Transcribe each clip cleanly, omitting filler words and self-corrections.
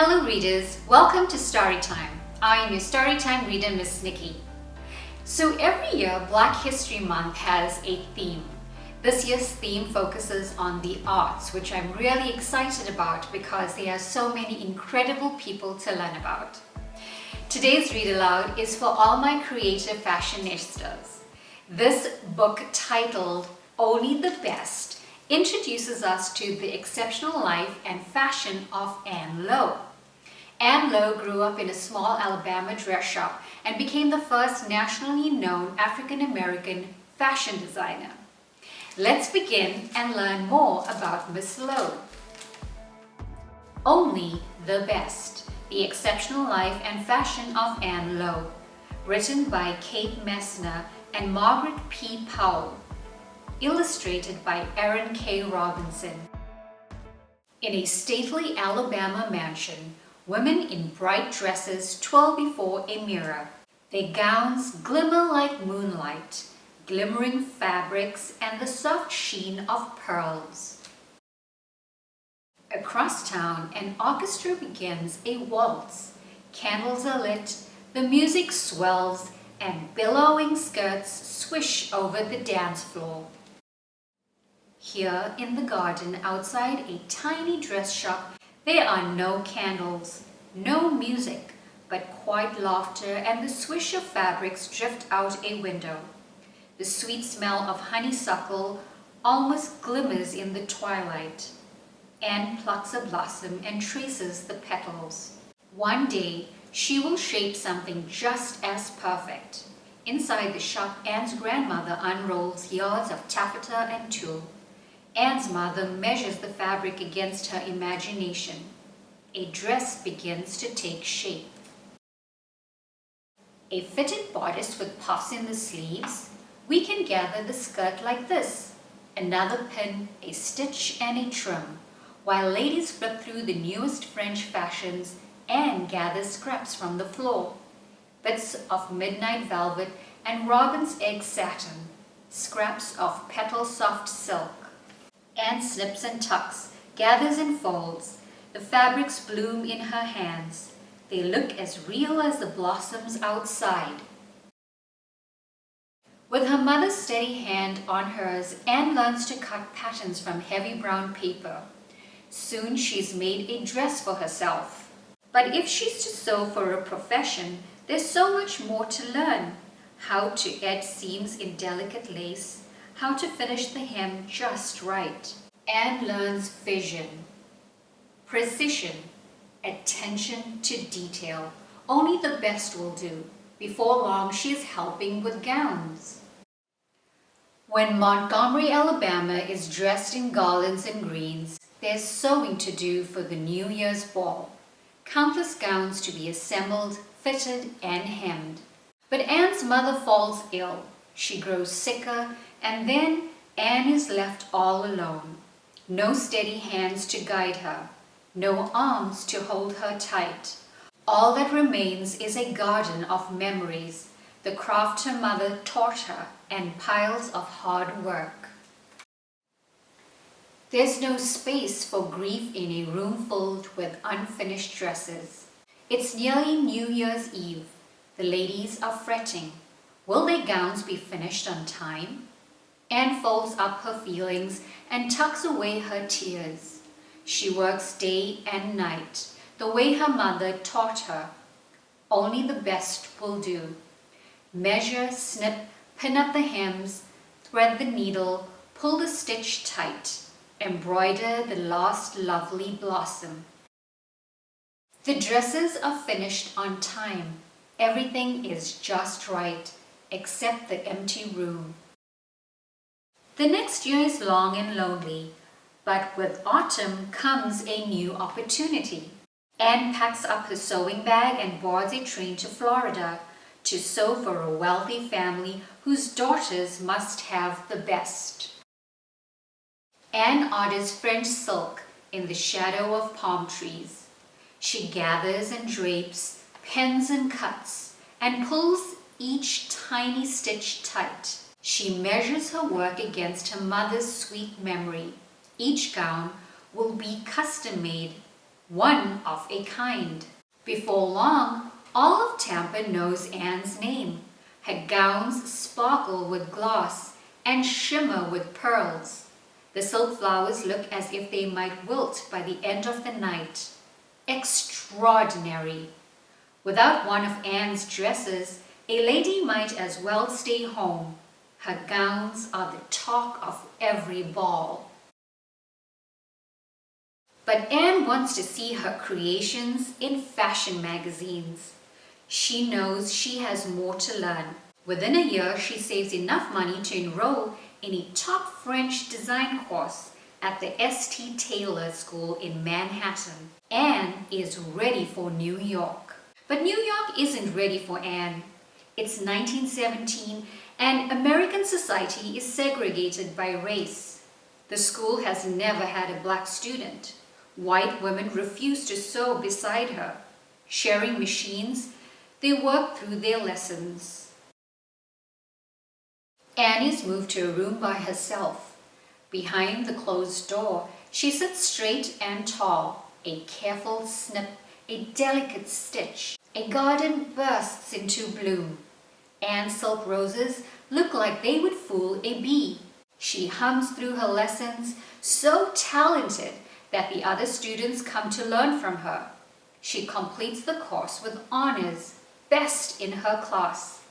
Hello readers, welcome to Storytime. I am your Storytime reader, Ms Nikki. So every year, Black History Month has a theme. This year's theme focuses on the arts, which I'm really excited about because there are so many incredible people to learn about. Today's Read Aloud is for all my creative fashionistas. This book, titled Only the Best, introduces us to the exceptional life and fashion of Ann Lowe. Ann Lowe grew up in a small Alabama dress shop and became the first nationally known African-American fashion designer. Let's begin and learn more about Ms. Lowe. Only the Best, The Exceptional Life and Fashion of Ann Lowe, written by Kate Messner and Margaret P. Powell. Illustrated by Erin K. Robinson. In a stately Alabama mansion, women in bright dresses twirl before a mirror. Their gowns glimmer like moonlight, glimmering fabrics and the soft sheen of pearls. Across town, an orchestra begins a waltz. Candles are lit, the music swells, and billowing skirts swish over the dance floor. Here in the garden outside a tiny dress shop, there are no candles, no music, but quiet laughter and the swish of fabrics drift out a window. The sweet smell of honeysuckle almost glimmers in the twilight. Anne plucks a blossom and traces the petals. One day, she will shape something just as perfect. Inside the shop, Anne's grandmother unrolls yards of taffeta and tulle. Anne's mother measures the fabric against her imagination. A dress begins to take shape. A fitted bodice with puffs in the sleeves. We can gather the skirt like this. Another pin, a stitch and a trim. While ladies flip through the newest French fashions, Anne gathers scraps from the floor. Bits of midnight velvet and robin's egg satin. Scraps of petal soft silk. Anne snips and tucks, gathers and folds. The fabrics bloom in her hands. They look as real as the blossoms outside. With her mother's steady hand on hers, Anne learns to cut patterns from heavy brown paper. Soon she's made a dress for herself. But if she's to sew for a profession, there's so much more to learn. How to add seams in delicate lace, how to finish the hem just right. Anne learns vision, precision, attention to detail. Only the best will do. Before long, she is helping with gowns. When Montgomery, Alabama is dressed in garlands and greens, there's sewing to do for the New Year's ball. Countless gowns to be assembled, fitted, and hemmed. But Anne's mother falls ill. She grows sicker, and then Anne is left all alone. No steady hands to guide her, no arms to hold her tight. All that remains is a garden of memories, the craft her mother taught her, and piles of hard work. There's no space for grief in a room filled with unfinished dresses. It's nearly New Year's Eve. The ladies are fretting. Will their gowns be finished on time? Anne folds up her feelings and tucks away her tears. She works day and night, the way her mother taught her. Only the best will do. Measure, snip, pin up the hems, thread the needle, pull the stitch tight, embroider the last lovely blossom. The dresses are finished on time. Everything is just right, except the empty room. The next year is long and lonely, but with autumn comes a new opportunity. Anne packs up her sewing bag and boards a train to Florida to sew for a wealthy family whose daughters must have the best. Anne orders French silk in the shadow of palm trees. She gathers and drapes, pins and cuts, and pulls each tiny stitch tight. She measures her work against her mother's sweet memory. Each gown will be custom made one of a kind. Before long, all of Tampa knows Ann's name. Her gowns sparkle with gloss and shimmer with pearls. The silk flowers look as if they might wilt by the end of the night. Extraordinary! Without one of Ann's dresses, a lady might as well stay home. Her gowns are the talk of every ball. But Ann wants to see her creations in fashion magazines. She knows she has more to learn. Within a year, she saves enough money to enroll in a top French design course at the St. Taylor School in Manhattan. Ann is ready for New York. But New York isn't ready for Ann. It's 1917 and American society is segregated by race. The school has never had a black student. White women refuse to sew beside her. Sharing machines, they work through their lessons. Ann is moved to a room by herself. Behind the closed door, she sits straight and tall. A careful snip, a delicate stitch. A garden bursts into bloom. Ann's silk roses look like they would fool a bee. She hums through her lessons, so talented that the other students come to learn from her. She completes the course with honors, best in her class.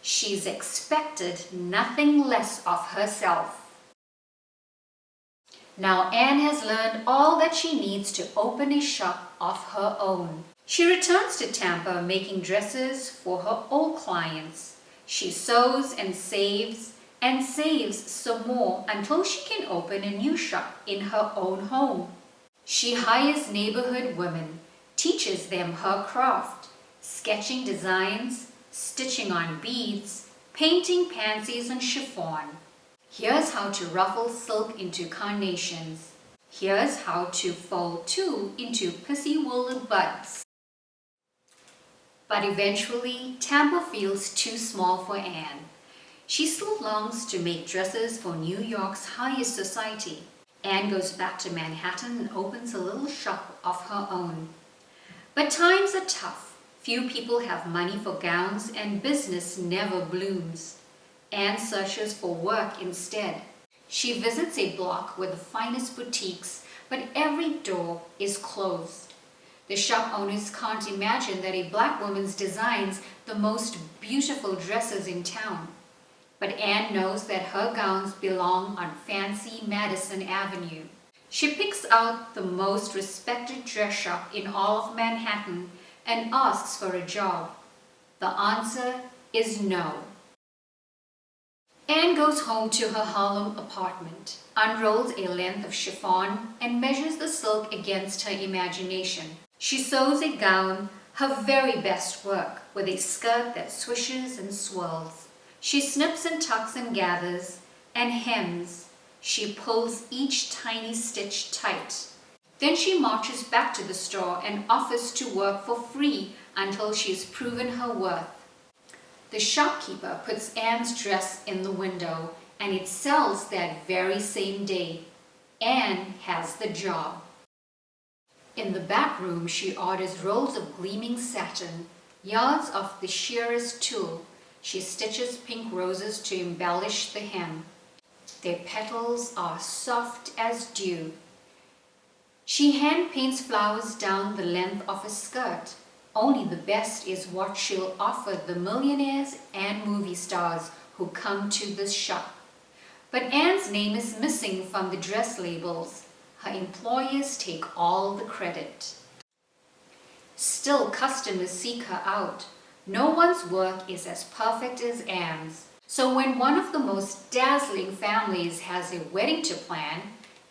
She's expected nothing less of herself. Now Ann has learned all that she needs to open a shop of her own. She returns to Tampa making dresses for her old clients. She sews and saves some more until she can open a new shop in her own home. She hires neighborhood women, teaches them her craft, sketching designs, stitching on beads, painting pansies on chiffon. Here's how to ruffle silk into carnations. Here's how to fold tulle into pussy wool buds. But eventually, Tampa feels too small for Ann. She still longs to make dresses for New York's highest society. Ann goes back to Manhattan and opens a little shop of her own. But times are tough. Few people have money for gowns and business never blooms. Ann searches for work instead. She visits a block with the finest boutiques, but every door is closed. The shop owners can't imagine that a black woman designs the most beautiful dresses in town. But Ann knows that her gowns belong on fancy Madison Avenue. She picks out the most respected dress shop in all of Manhattan and asks for a job. The answer is no. Ann goes home to her Harlem apartment, unrolls a length of chiffon, and measures the silk against her imagination. She sews a gown, her very best work, with a skirt that swishes and swirls. She snips and tucks and gathers and hems. She pulls each tiny stitch tight. Then she marches back to the store and offers to work for free until she's proven her worth. The shopkeeper puts Ann's dress in the window and it sells that very same day. Ann has the job. In the back room, she orders rolls of gleaming satin, yards of the sheerest tulle. She stitches pink roses to embellish the hem. Their petals are soft as dew. She hand paints flowers down the length of a skirt. Only the best is what she'll offer the millionaires and movie stars who come to this shop. But Ann's name is missing from the dress labels. Her employers take all the credit. Still, customers seek her out. No one's work is as perfect as Ann's. So when one of the most dazzling families has a wedding to plan,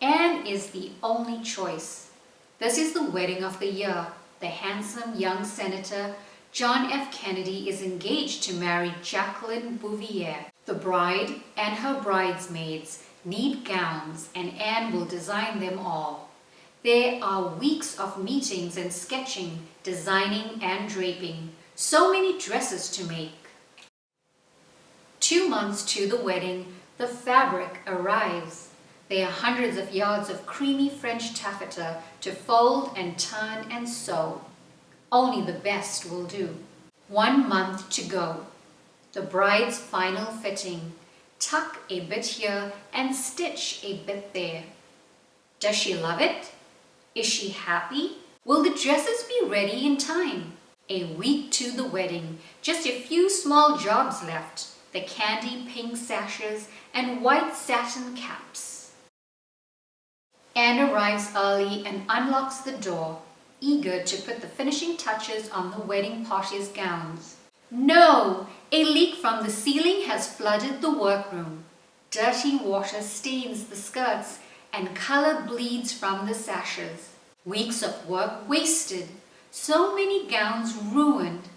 Ann is the only choice. This is the wedding of the year. The handsome young senator, John F. Kennedy, is engaged to marry Jacqueline Bouvier. The bride and her bridesmaids need gowns, and Ann will design them all. There are weeks of meetings and sketching, designing and draping. So many dresses to make. 2 months to the wedding, the fabric arrives. There are hundreds of yards of creamy French taffeta to fold and turn and sew. Only the best will do. 1 month to go. The bride's final fitting. Tuck a bit here and stitch a bit there. Does she love it? Is she happy? Will the dresses be ready in time? A week to the wedding. Just a few small jobs left. The candy pink sashes and white satin caps. Anne arrives early and unlocks the door, eager to put the finishing touches on the wedding party's gowns. No! A leak from the ceiling has flooded the workroom. Dirty water stains the skirts and color bleeds from the sashes. Weeks of work wasted. So many gowns ruined.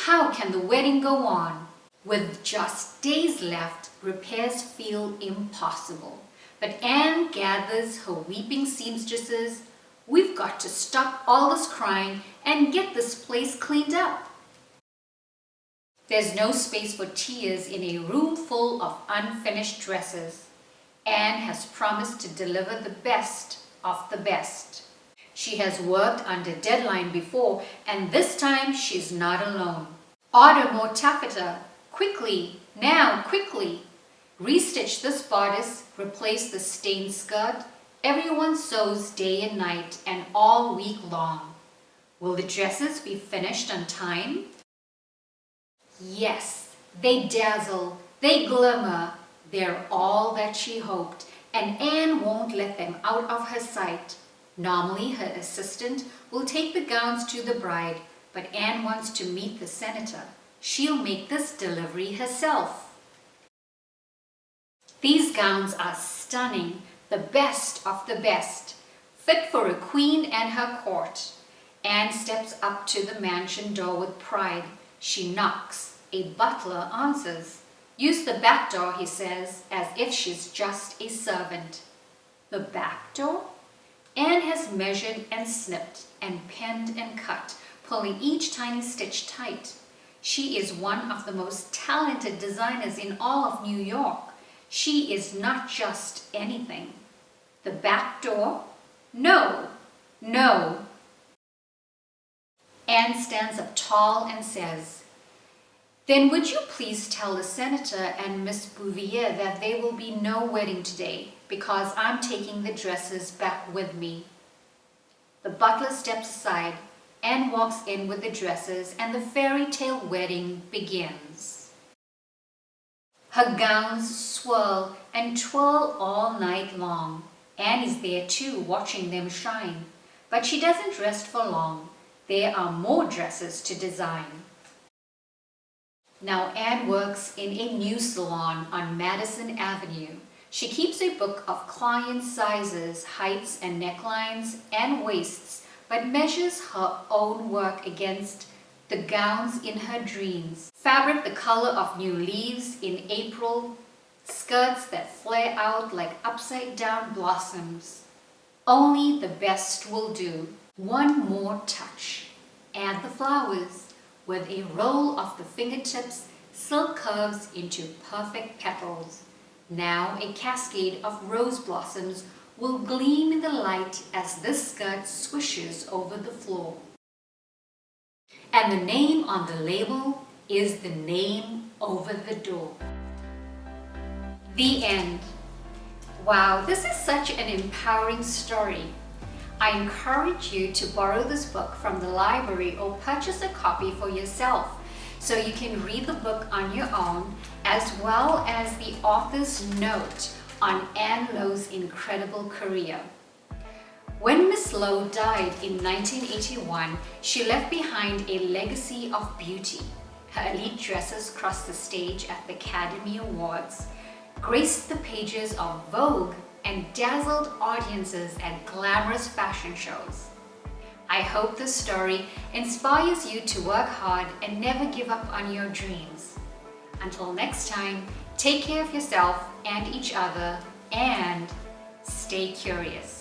How can the wedding go on? With just days left, repairs feel impossible. But Anne gathers her weeping seamstresses. We've got to stop all this crying and get this place cleaned up. There's no space for tears in a room full of unfinished dresses. Anne has promised to deliver the best of the best. She has worked under deadline before, and this time she's not alone. Order more taffeta. Quickly, now, quickly. Restitch this bodice, replace the stained skirt. Everyone sews day and night and all week long. Will the dresses be finished on time? Yes, they dazzle, they glimmer. They're all that she hoped, and Anne won't let them out of her sight. Normally, her assistant will take the gowns to the bride, but Anne wants to meet the senator. She'll make this delivery herself. These gowns are stunning, the best of the best, fit for a queen and her court. Anne steps up to the mansion door with pride. She knocks. A butler answers. Use the back door, he says, as if she's just a servant. The back door? Anne has measured and snipped and pinned and cut, pulling each tiny stitch tight. She is one of the most talented designers in all of New York. She is not just anything. The back door? No, no. Anne stands up tall and says, "Then would you please tell the senator and Miss Bouvier that there will be no wedding today, because I'm taking the dresses back with me." The butler steps aside. Anne walks in with the dresses, and the fairy tale wedding begins. Her gowns swirl and twirl all night long. Anne is there too, watching them shine. But she doesn't rest for long. There are more dresses to design. Now Anne works in a new salon on Madison Avenue. She keeps a book of client sizes, heights and necklines and waists, but measures her own work against the gowns in her dreams. Fabric the color of new leaves in April, skirts that flare out like upside-down blossoms. Only the best will do. One more touch. Add the flowers. With a roll of the fingertips, silk curves into perfect petals. Now a cascade of rose blossoms will gleam in the light as this skirt swishes over the floor. And the name on the label is the name over the door. The end. Wow, this is such an empowering story. I encourage you to borrow this book from the library or purchase a copy for yourself so you can read the book on your own, as well as the author's note on Ann Lowe's incredible career. When Ms. Lowe died in 1981, she left behind a legacy of beauty. Her elite dresses crossed the stage at the Academy Awards, graced the pages of Vogue, and dazzled audiences at glamorous fashion shows. I hope this story inspires you to work hard and never give up on your dreams. Until next time, take care of yourself and each other, and stay curious.